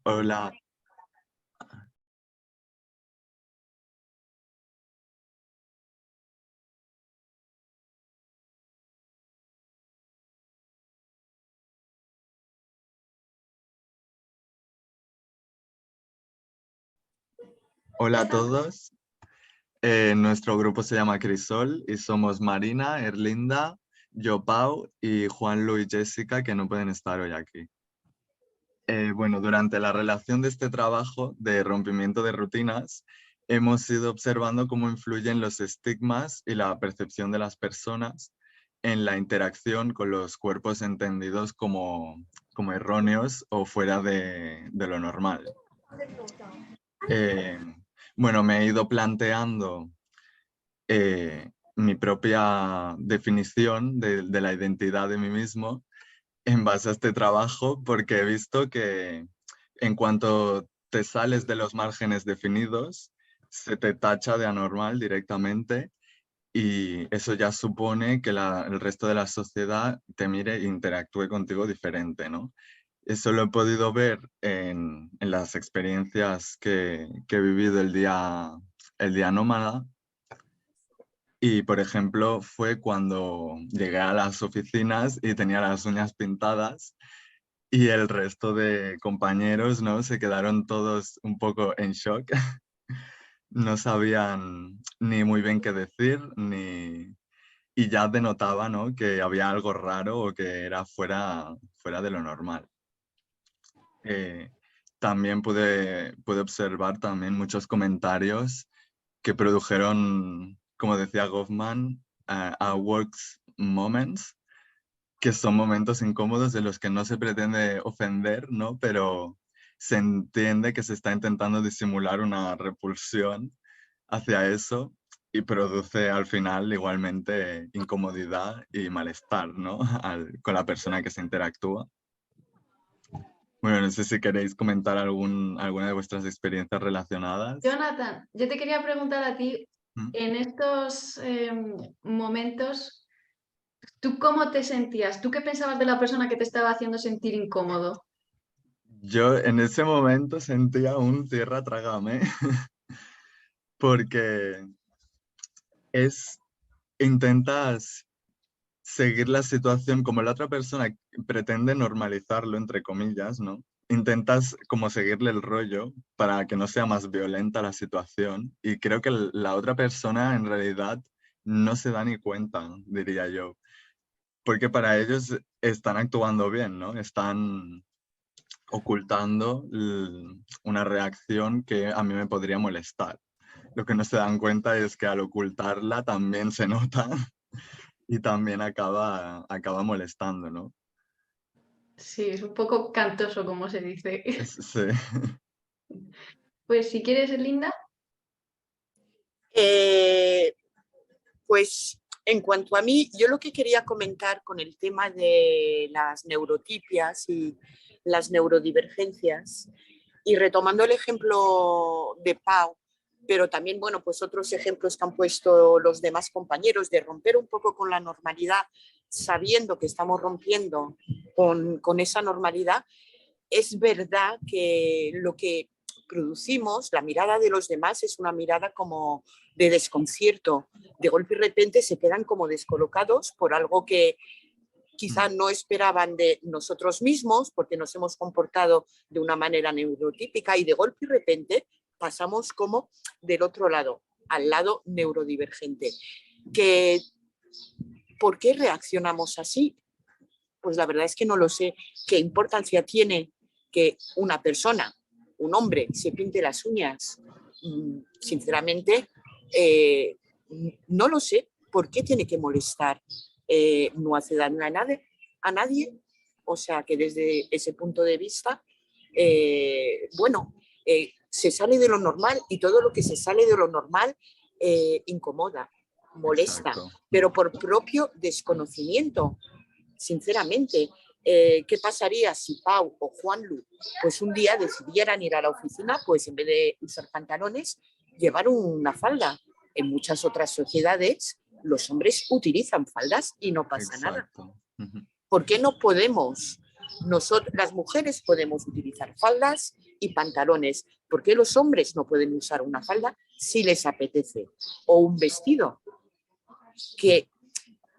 Hola, hola a todos. Nuestro grupo se llama Crisol y somos Marina, Erlinda, yo Pau y Juanlu y Jessica que no pueden estar hoy aquí. Bueno, durante la relación de este trabajo de rompimiento de rutinas, hemos ido observando cómo influyen los estigmas y la percepción de las personas en la interacción con los cuerpos entendidos como erróneos o fuera de lo normal. Eh, bueno, me he ido planteando mi propia definición de la identidad de mí mismo en base a este trabajo, porque he visto que en cuanto te sales de los márgenes definidos, se te tacha de anormal directamente y eso ya supone que el resto de la sociedad te mire e interactúe contigo diferente, ¿no? Eso lo he podido ver en las experiencias que he vivido el día nómada. Y, por ejemplo, fue cuando llegué a las oficinas y tenía las uñas pintadas y el resto de compañeros, ¿no? Se quedaron todos un poco en shock. No sabían ni muy bien qué decir, y ya denotaba, ¿no? Que había algo raro o que era fuera de lo normal. Eh, También pude observar también muchos comentarios que produjeron, como decía Goffman, awkward moments, que son momentos incómodos de los que no se pretende ofender, ¿no? Pero se entiende que se está intentando disimular una repulsión hacia eso y produce al final igualmente incomodidad y malestar, ¿no? Con la persona que se interactúa. Bueno, no sé si queréis comentar alguna de vuestras experiencias relacionadas. Jonathan, yo te quería preguntar a ti, ¿Mm? en estos momentos, ¿tú cómo te sentías? ¿Tú qué pensabas de la persona que te estaba haciendo sentir incómodo? Yo en ese momento sentía un tierra trágame, porque es, intentas seguir la situación como la otra persona pretende normalizarlo, entre comillas, ¿no? Intentas como seguirle el rollo para que no sea más violenta la situación y creo que la otra persona en realidad no se da ni cuenta, diría yo, porque para ellos están actuando bien, ¿no? Están ocultando una reacción que a mí me podría molestar. Lo que no se dan cuenta es que al ocultarla también se nota y también acaba molestando, ¿no? Sí, es un poco cantoso, como se dice. Sí. Pues si quieres, Linda. Eh, pues en cuanto a mí, yo lo que quería comentar con el tema de las neurotipias y las neurodivergencias, y retomando el ejemplo de Pau, pero también, bueno, pues otros ejemplos que han puesto los demás compañeros de romper un poco con la normalidad, sabiendo que estamos rompiendo con esa normalidad, es verdad que lo que producimos, la mirada de los demás es una mirada como de desconcierto. De golpe y repente se quedan como descolocados por algo que quizá no esperaban de nosotros mismos porque nos hemos comportado de una manera neurotípica y de golpe y repente pasamos como del otro lado, al lado neurodivergente. Que, ¿por qué reaccionamos así? Pues la verdad es que no lo sé. ¿Qué importancia tiene que una persona, un hombre, se pinte las uñas? Sinceramente, no lo sé. ¿Por qué tiene que molestar? No hace daño a nadie. O sea que desde ese punto de vista, bueno, se sale de lo normal y todo lo que se sale de lo normal incomoda, molesta, Exacto. pero por propio desconocimiento. Sinceramente, ¿qué pasaría si Pau o Juanlu pues un día decidieran ir a la oficina, pues en vez de usar pantalones, llevar una falda? En muchas otras sociedades los hombres utilizan faldas y no pasa nada. Exacto. Ujú. ¿Por qué no podemos las mujeres podemos utilizar faldas y pantalones. ¿Por qué los hombres no pueden usar una falda si les apetece? O un vestido. Que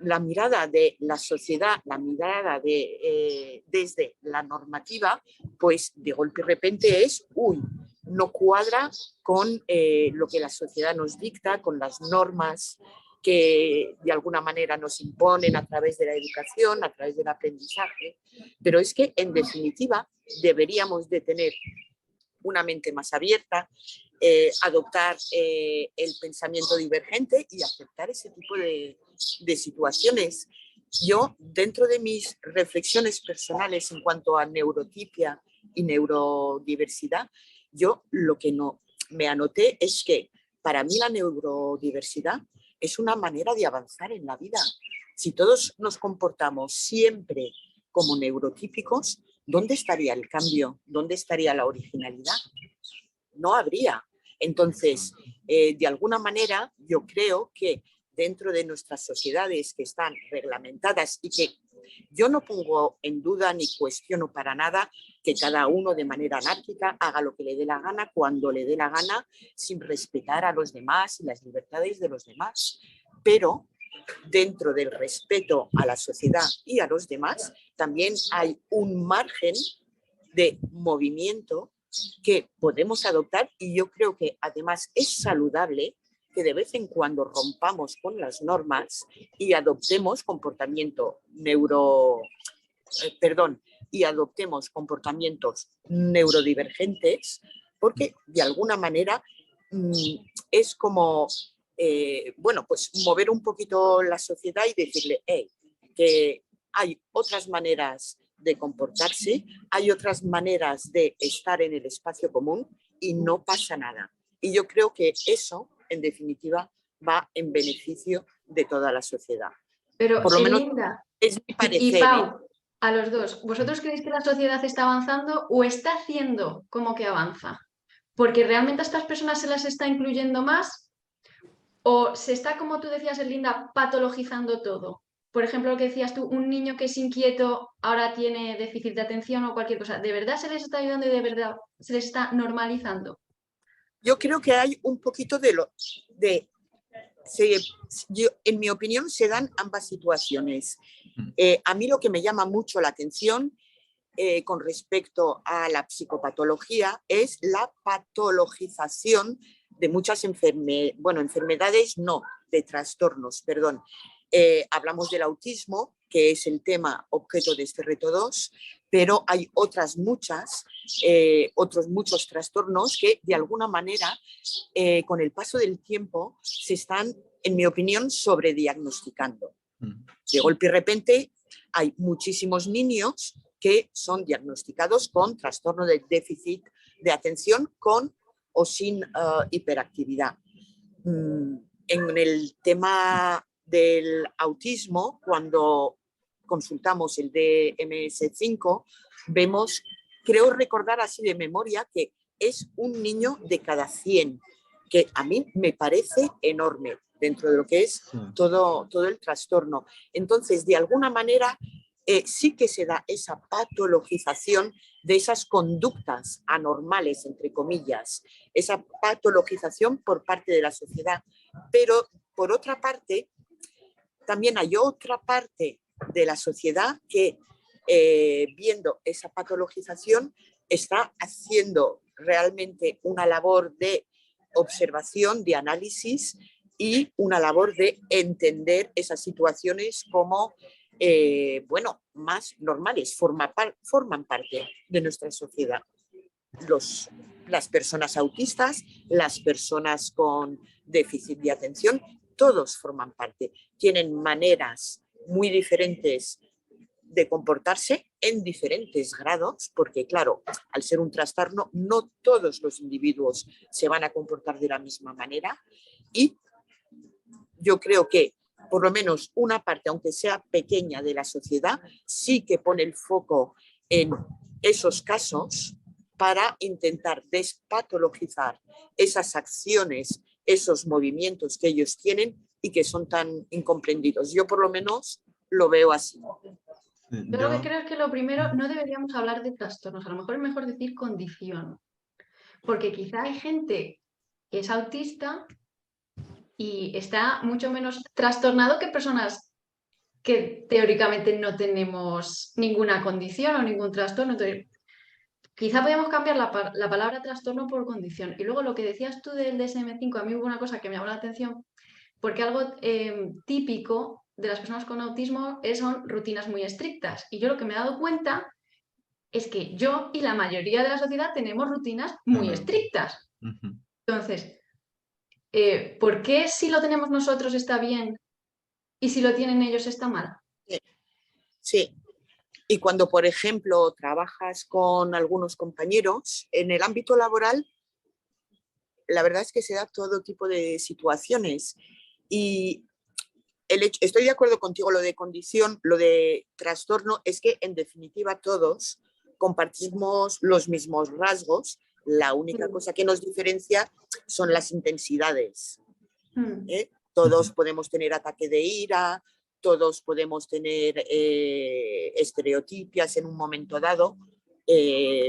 la mirada de la sociedad, la mirada desde la normativa, pues de golpe y repente es, uy, no cuadra con lo que la sociedad nos dicta, con las normas que de alguna manera nos imponen a través de la educación, a través del aprendizaje. Pero es que, en definitiva, deberíamos de tener una mente más abierta, adoptar el pensamiento divergente y aceptar ese tipo de situaciones. Yo, dentro de mis reflexiones personales en cuanto a neurotipia y neurodiversidad, yo lo que no me anoté es que para mí la neurodiversidad es una manera de avanzar en la vida. Si todos nos comportamos siempre como neurotípicos, ¿dónde estaría el cambio? ¿Dónde estaría la originalidad? No habría. Entonces, de alguna manera, yo creo que dentro de nuestras sociedades que están reglamentadas y que yo no pongo en duda ni cuestiono para nada que cada uno de manera anárquica haga lo que le dé la gana, cuando le dé la gana, sin respetar a los demás y las libertades de los demás. Pero dentro del respeto a la sociedad y a los demás, también hay un margen de movimiento que podemos adoptar, y yo creo que además es saludable que de vez en cuando rompamos con las normas y adoptemos comportamientos neurodivergentes, porque de alguna manera es como pues mover un poquito la sociedad y decirle que hay otras maneras de comportarse, hay otras maneras de estar en el espacio común y no pasa nada. Y yo creo que eso, en definitiva, va en beneficio de toda la sociedad. Pero, por lo menos Linda es mi parecer. y Pau, a los dos, ¿vosotros creéis que la sociedad está avanzando o está haciendo como que avanza? Porque realmente a estas personas se las está incluyendo más o se está, como tú decías, Linda, patologizando todo. Por ejemplo, lo que decías tú, un niño que es inquieto ahora tiene déficit de atención o cualquier cosa. ¿De verdad se les está ayudando y de verdad se les está normalizando? Yo creo que hay un poquito en mi opinión, se dan ambas situaciones. A mí lo que me llama mucho la atención con respecto a la psicopatología es la patologización de muchas enfermedades, no, de trastornos, perdón. Hablamos del autismo, que es el tema objeto de este reto 2, pero hay otros muchos trastornos que de alguna manera con el paso del tiempo se están, en mi opinión, sobrediagnosticando. De golpe y repente hay muchísimos niños que son diagnosticados con trastorno de déficit de atención con o sin hiperactividad. En el tema del autismo, cuando consultamos el DMS5, vemos, creo recordar así de memoria, que es un niño de cada 100, que a mí me parece enorme dentro de lo que es todo el trastorno. Entonces, de alguna manera, sí que se da esa patologización de esas conductas anormales, entre comillas, esa patologización por parte de la sociedad. Pero, por otra parte, también hay otra parte de la sociedad que, viendo esa patologización, está haciendo realmente una labor de observación, de análisis y una labor de entender esas situaciones como más normales, forman parte de nuestra sociedad. Las personas autistas, las personas con déficit de atención, todos forman parte. Tienen maneras muy diferentes de comportarse en diferentes grados, porque claro, al ser un trastorno, no todos los individuos se van a comportar de la misma manera, y yo creo que por lo menos una parte, aunque sea pequeña, de la sociedad, sí que pone el foco en esos casos para intentar despatologizar esas acciones, esos movimientos que ellos tienen y que son tan incomprendidos. Yo por lo menos lo veo así. Sí, Yo lo que creo es que lo primero, no deberíamos hablar de trastornos, a lo mejor es mejor decir condición, porque quizá hay gente que es autista y está mucho menos trastornado que personas que teóricamente no tenemos ninguna condición o ningún trastorno. Entonces, quizá podríamos cambiar la palabra trastorno por condición. Y luego lo que decías tú del DSM-5, a mí hubo una cosa que me llamó la atención, porque algo típico de las personas con autismo son rutinas muy estrictas. Y yo lo que me he dado cuenta es que yo y la mayoría de la sociedad tenemos rutinas muy Ujú, estrictas. ujú. Entonces, ¿por qué si lo tenemos nosotros está bien y si lo tienen ellos está mal? Sí. Y cuando, por ejemplo, trabajas con algunos compañeros en el ámbito laboral, la verdad es que se da todo tipo de situaciones. Y estoy de acuerdo contigo, lo de condición, lo de trastorno, es que en definitiva todos compartimos los mismos rasgos. La única cosa que nos diferencia son las intensidades. ¿Eh? Todos podemos tener ataque de ira, todos podemos tener estereotipias en un momento dado.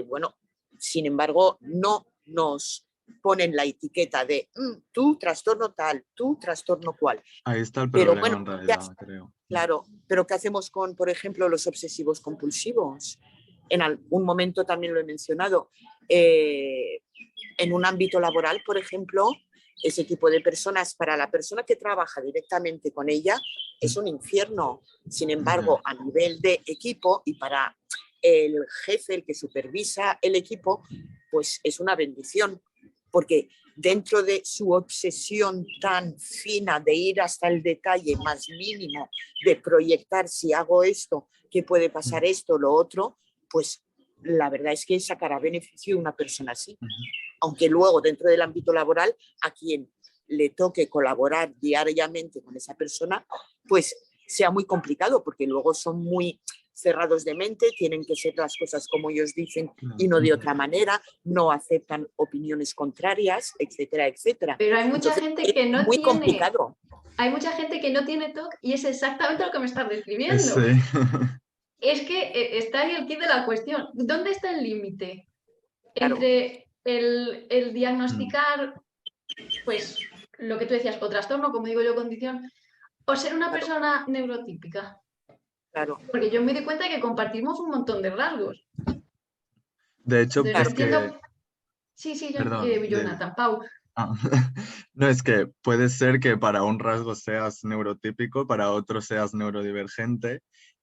Bueno, sin embargo, no nos ponen la etiqueta de tú trastorno tal, tú trastorno cual. Ahí está el Pero problema bueno, en realidad, creo. claro, pero ¿qué hacemos con, por ejemplo, los obsesivos compulsivos? En algún momento también lo he mencionado. En un ámbito laboral, por ejemplo, ese tipo de personas, para la persona que trabaja directamente con ella, es un infierno. Sin embargo, a nivel de equipo y para el jefe, el que supervisa el equipo, pues es una bendición, porque dentro de su obsesión tan fina de ir hasta el detalle más mínimo, de proyectar si hago esto, qué puede pasar esto, lo otro, pues la verdad es que sacará beneficio una persona así. Aunque luego dentro del ámbito laboral, a quien le toque colaborar diariamente con esa persona, pues sea muy complicado, porque luego son muy cerrados de mente, tienen que ser las cosas como ellos dicen y no de otra manera, no aceptan opiniones contrarias, etcétera, etcétera. Pero hay mucha Entonces, gente es que no muy tiene, complicado. hay mucha gente que no tiene TOC y es exactamente lo que me estás describiendo. Sí. Es que está ahí el kit de la cuestión. ¿Dónde está el límite Claro, entre el diagnosticar, pues, lo que tú decías, o trastorno, como digo yo, condición, o ser una claro, persona neurotípica? claro, Porque yo me di cuenta que compartimos un montón de rasgos. De hecho, Entonces no es claro. que, entiendo. Sí, sí, perdón, Jonathan, Pau. ah, no, es que puede ser que para un rasgo seas neurotípico, para otro seas neurodivergente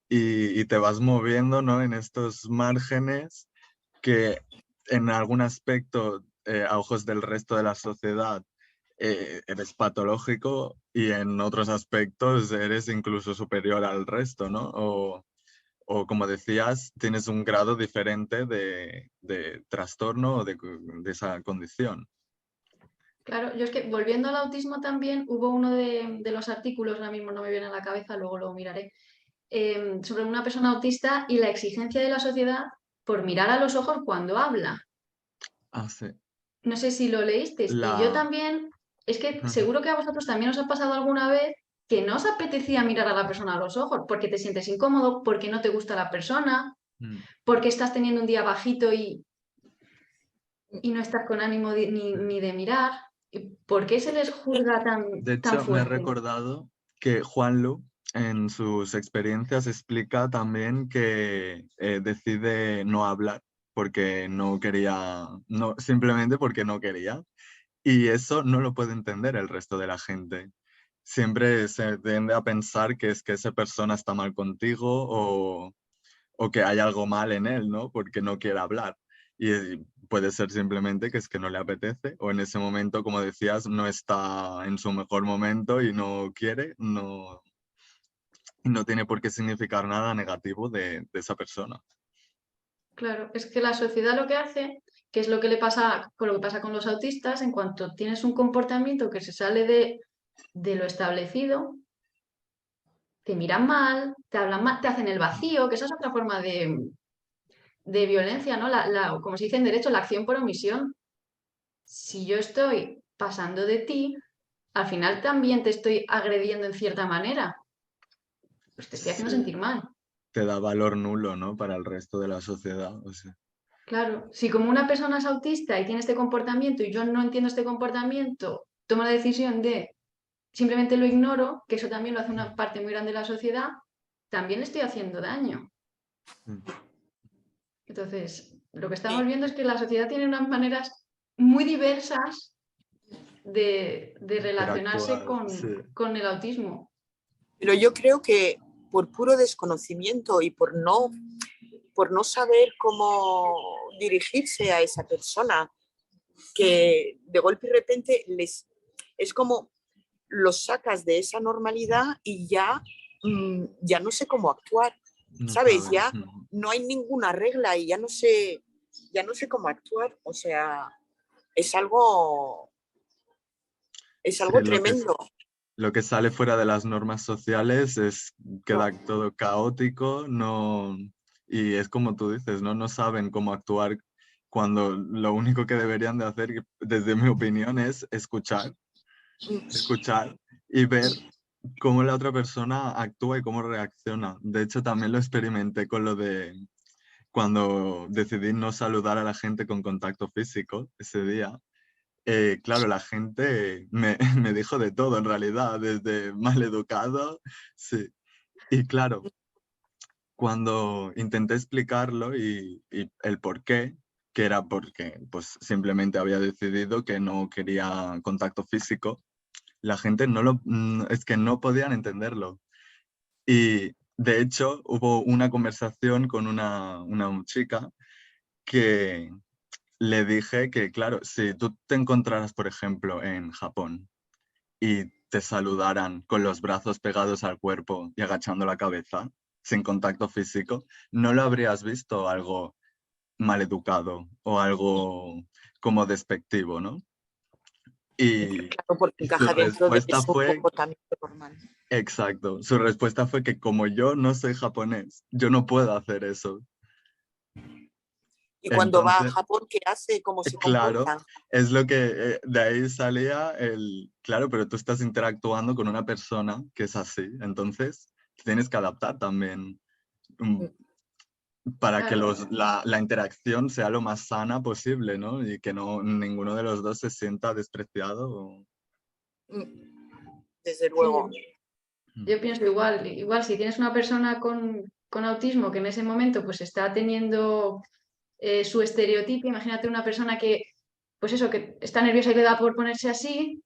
y te vas moviendo, ¿no? En estos márgenes que en algún aspecto, a ojos del resto de la sociedad, eres patológico y en otros aspectos eres incluso superior al resto, ¿no? O como decías, tienes un grado diferente de trastorno o de esa condición. Claro, yo es que volviendo al autismo también, hubo uno de los artículos, ahora mismo no me viene a la cabeza, luego lo miraré, sobre una persona autista y la exigencia de la sociedad por mirar a los ojos cuando habla. Ah, sí. No sé si lo leísteis. Y yo La... también, es que Ujú. seguro que a vosotros también os ha pasado alguna vez que no os apetecía mirar a la persona a los ojos porque te sientes incómodo, porque no te gusta la persona, Mm. porque estás teniendo un día bajito y no estás con ánimo ni de mirar. ¿Por qué se les juzga De tan hecho, me he fuerte? recordado que Juanlu en sus experiencias explica también que decide no hablar porque no quería, no, simplemente porque no quería. Y eso no lo puede entender el resto de la gente. Siempre se tiende a pensar que es que esa persona está mal contigo o que hay algo mal en él, ¿no? Porque no quiere hablar. Y puede ser simplemente que es que no le apetece o en ese momento, como decías, no está en su mejor momento y no quiere, no, y no tiene por qué significar nada negativo de esa persona. Claro, es que la sociedad lo que hace, que es lo que le pasa con lo que pasa con los autistas, en cuanto tienes un comportamiento que se sale de lo establecido, te miran mal, te hablan mal, te hacen el vacío, que esa es otra forma de violencia, ¿no? Como se dice en derecho, la acción por omisión. Si yo estoy pasando de ti, al final también te estoy agrediendo en cierta manera, pues te estoy haciendo Sí. sentir mal. te da valor nulo, ¿no? Para el resto de la sociedad. O sea, Claro, si como una persona es autista y tiene este comportamiento y yo no entiendo este comportamiento, tomo la decisión de simplemente lo ignoro, que eso también lo hace una parte muy grande de la sociedad, también le estoy haciendo daño. mm, Entonces, lo que estamos Sí, viendo es que la sociedad tiene unas maneras muy diversas de relacionarse interactuar, sí. con el autismo. pero yo creo que por puro desconocimiento y por no saber cómo dirigirse a esa persona, que de golpe y repente es como los sacas de esa normalidad y ya no sé cómo actuar, No ¿sabes? saben. Ya no hay ninguna regla y ya no sé cómo actuar, o sea, es algo, es Sí, algo tremendo. lo que sale fuera de las normas sociales queda todo caótico, no, y es como tú dices, ¿no? No saben cómo actuar cuando lo único que deberían de hacer, desde mi opinión, es escuchar y ver cómo la otra persona actúa y cómo reacciona. De hecho, también lo experimenté con lo de cuando decidí no saludar a la gente con contacto físico ese día. Claro, la gente me dijo de todo en realidad, desde mal educado, sí. Y claro, cuando intenté explicarlo y el por qué, que era porque pues simplemente había decidido que no quería contacto físico, la gente es que no podían entenderlo. Y de hecho hubo una conversación con una chica que le dije que, claro, si tú te encontraras, por ejemplo, en Japón y te saludaran con los brazos pegados al cuerpo y agachando la cabeza, sin contacto físico, no lo habrías visto algo maleducado o algo como despectivo, ¿no? Y, Claro, porque y su encaja dentro de respuesta su fue, comportamiento normal. exacto, su respuesta fue que como yo no soy japonés, yo no puedo hacer eso. Y cuando va a Entonces, Japón, ¿qué hace? ¿Cómo se claro, comporta? es lo que de ahí salía claro, pero tú estás interactuando con una persona que es así, entonces tienes que adaptar también mm, para que Claro, la interacción sea lo más sana posible, ¿no? Y que no ninguno de los dos se sienta despreciado. Desde sí, luego. yo pienso igual, igual si tienes una persona con autismo que en ese momento pues está teniendo su estereotipo, imagínate una persona que, pues eso, que está nerviosa y le da por ponerse así,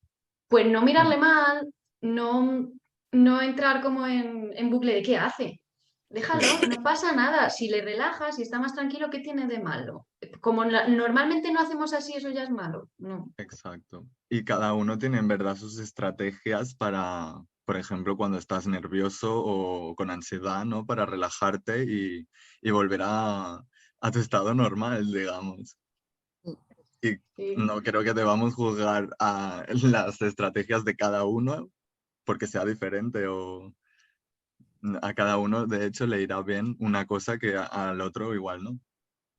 pues no mirarle mal, no, no entrar como en bucle de qué hace. Déjalo, no pasa nada. Si le relajas, si está más tranquilo, ¿qué tiene de malo? Como normalmente no hacemos así, eso ya es malo. No, Exacto. Y cada uno tiene en verdad sus estrategias para, por ejemplo, cuando estás nervioso o con ansiedad, ¿no? Para relajarte y volver a tu estado normal, digamos. Y sí. no creo que debamos juzgar a las estrategias de cada uno porque sea diferente o a cada uno, de hecho, le irá bien una cosa que al otro igual, ¿no?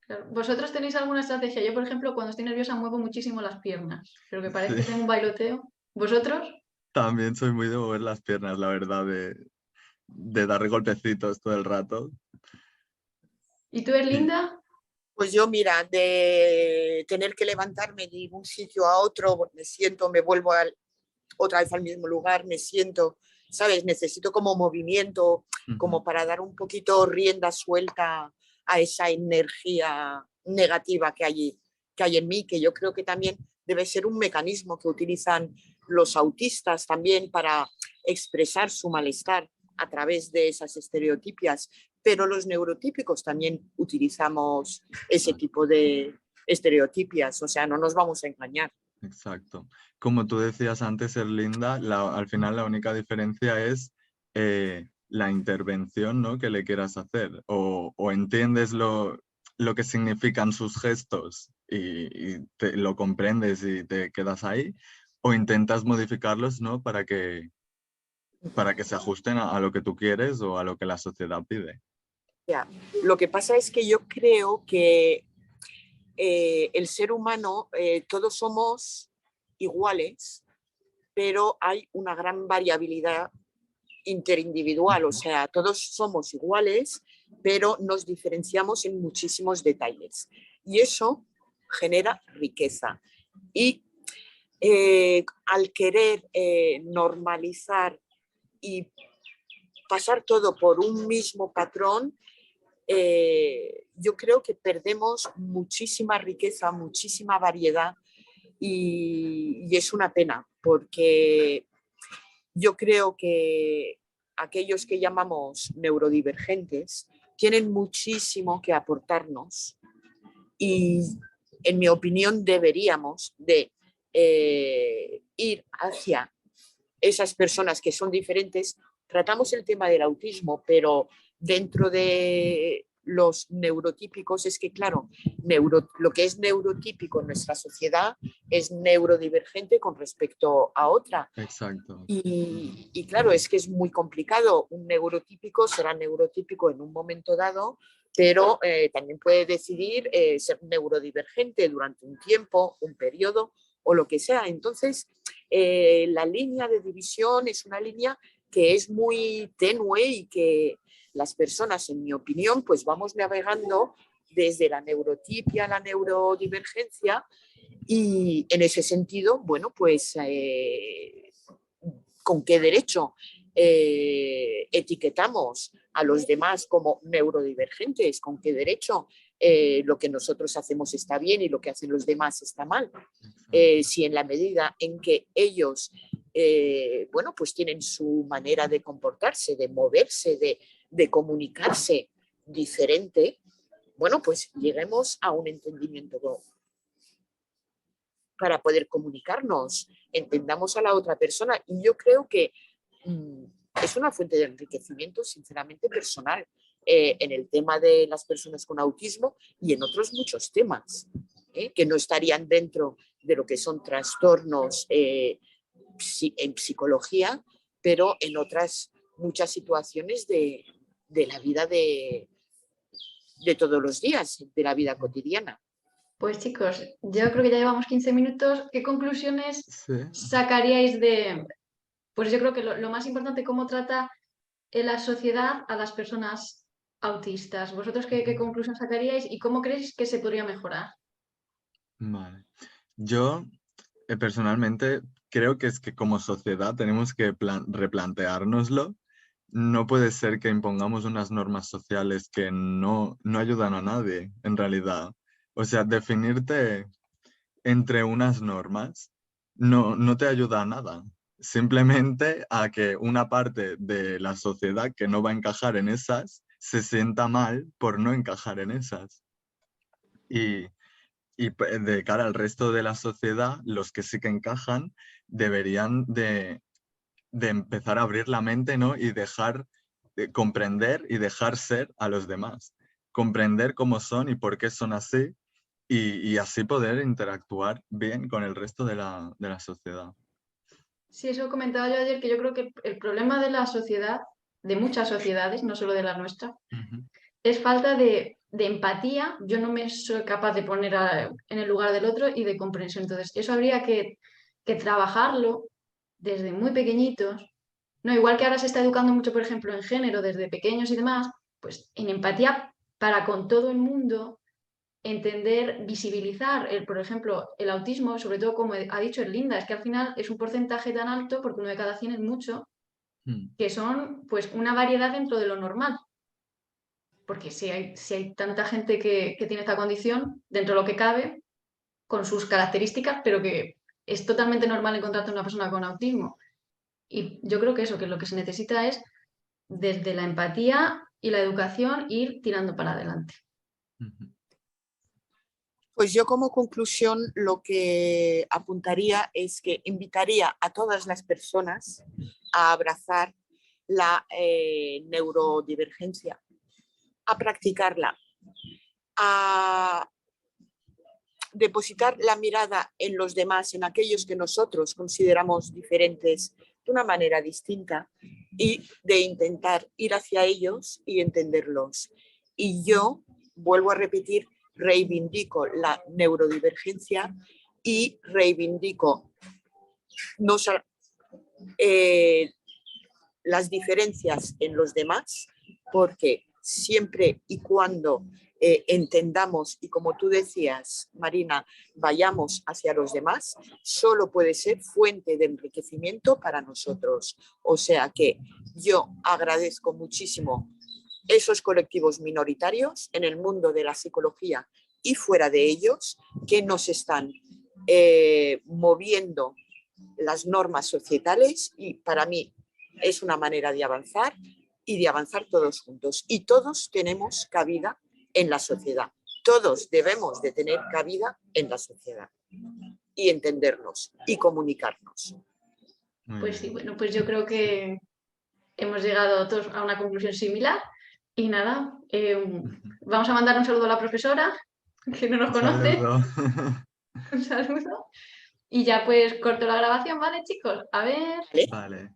Claro. ¿Vosotros tenéis alguna estrategia? Yo, por ejemplo, cuando estoy nerviosa muevo muchísimo las piernas, pero que parece Sí, que tengo un bailoteo. ¿Vosotros? también soy muy de mover las piernas, la verdad, de dar golpecitos todo el rato. ¿Y tú, Y Erlinda? Pues yo, mira, de tener que levantarme de un sitio a otro, me siento, me vuelvo otra vez al mismo lugar, me siento, ¿sabes? Necesito como movimiento, ujú, como para dar un poquito rienda suelta a esa energía negativa que hay en mí, que yo creo que también debe ser un mecanismo que utilizan los autistas también para expresar su malestar a través de esas estereotipias, pero los neurotípicos también utilizamos ese exacto. tipo de estereotipias, o sea, no nos vamos a engañar. Exacto. Como tú decías antes, Erlinda, al final la única diferencia es la intervención, ¿no? Que le quieras hacer. O entiendes lo que significan sus gestos y lo comprendes y te quedas ahí, o intentas modificarlos, ¿no? Para que se ajusten a lo que tú quieres o a lo que la sociedad pide. Ya. Lo que pasa es que yo creo que el ser humano, todos somos iguales, pero hay una gran variabilidad interindividual, o Ujú, sea, todos somos iguales, pero nos diferenciamos en muchísimos detalles y eso genera riqueza. Y al querer normalizar y pasar todo por un mismo patrón, yo creo que perdemos muchísima riqueza, muchísima variedad y es una pena porque yo creo que aquellos que llamamos neurodivergentes tienen muchísimo que aportarnos y en mi opinión deberíamos de ir hacia esas personas que son diferentes. Tratamos el tema del autismo, pero dentro de los neurotípicos es que, claro, lo que es neurotípico en nuestra sociedad es neurodivergente con respecto a otra. Exacto. Y claro, es que es muy complicado. Un neurotípico será neurotípico en un momento dado, pero también puede decidir ser neurodivergente durante un tiempo, un periodo o lo que sea. Entonces, la línea de división es una línea que es muy tenue y que las personas, en mi opinión, pues vamos navegando desde la neurotipia a la neurodivergencia y en ese sentido, bueno, pues ¿con qué derecho etiquetamos a los demás como neurodivergentes? ¿Con qué derecho lo que nosotros hacemos está bien y lo que hacen los demás está mal? Si en la medida en que ellos, bueno, pues tienen su manera de comportarse, de moverse, de comunicarse diferente, bueno, pues lleguemos a un entendimiento para poder comunicarnos, entendamos a la otra persona. Y yo creo que es una fuente de enriquecimiento, sinceramente, personal en el tema de las personas con autismo y en otros muchos temas que no estarían dentro de lo que son trastornos en psicología, pero en otras muchas situaciones de la vida de todos los días, de la vida cotidiana. Pues chicos, yo creo que ya llevamos 15 minutos. ¿Qué conclusiones Sí. sacaríais de, pues yo creo que lo más importante, cómo trata la sociedad a las personas autistas? ¿Vosotros qué conclusión sacaríais y cómo creéis que se podría mejorar? Vale. Yo personalmente creo que es que como sociedad tenemos que replanteárnoslo. No puede ser que impongamos unas normas sociales que no ayudan a nadie, en realidad. O sea, definirte entre unas normas no te ayuda a nada. Simplemente a que una parte de la sociedad que no va a encajar en esas se sienta mal por no encajar en esas. Y, de cara al resto de la sociedad, los que sí que encajan deberían de empezar a abrir la mente, ¿no? Y dejar de comprender y dejar ser a los demás. Comprender cómo son y por qué son así y así poder interactuar bien con el resto de la sociedad. Sí, eso comentaba yo ayer, que yo creo que el problema de la sociedad, de muchas sociedades, no solo de la nuestra, Ujú. es falta de empatía. Yo no me soy capaz de poner en el lugar del otro y de comprensión. Entonces, eso habría que trabajarlo desde muy pequeñitos. No, igual que ahora se está educando mucho, por ejemplo, en género desde pequeños y demás, pues en empatía para con todo el mundo, entender, visibilizar, por ejemplo, el autismo, sobre todo como ha dicho Erlinda, es que al final es un porcentaje tan alto, porque uno de cada 100 es mucho, Mm. que son pues una variedad dentro de lo normal. Porque si hay tanta gente que tiene esta condición, dentro de lo que cabe, con sus características, pero que es totalmente normal encontrarte una persona con autismo. Y yo creo que eso, que lo que se necesita es, desde la empatía y la educación, ir tirando para adelante. Ujú. Pues yo como conclusión lo que apuntaría es que invitaría a todas las personas a abrazar la neurodivergencia, a practicarla, a depositar la mirada en los demás, en aquellos que nosotros consideramos diferentes de una manera distinta y de intentar ir hacia ellos y entenderlos. Y yo, vuelvo a repetir, reivindico la neurodivergencia y reivindico no las diferencias en los demás, porque siempre y cuando entendamos y, como tú decías, Marina, vayamos hacia los demás, solo puede ser fuente de enriquecimiento para nosotros. O sea que yo agradezco muchísimo esos colectivos minoritarios en el mundo de la psicología y fuera de ellos, que nos están moviendo las normas societales, y para mí es una manera de avanzar y de avanzar todos juntos. Y todos tenemos cabida en la sociedad. Todos debemos de tener cabida en la sociedad y entendernos y comunicarnos. Pues sí, bueno, pues yo creo que hemos llegado todos a una conclusión similar. Y nada, vamos a mandar un saludo a la profesora, que no nos conoce. Saludo. Un saludo. Y ya pues corto la grabación, ¿vale, chicos? A ver. Vale.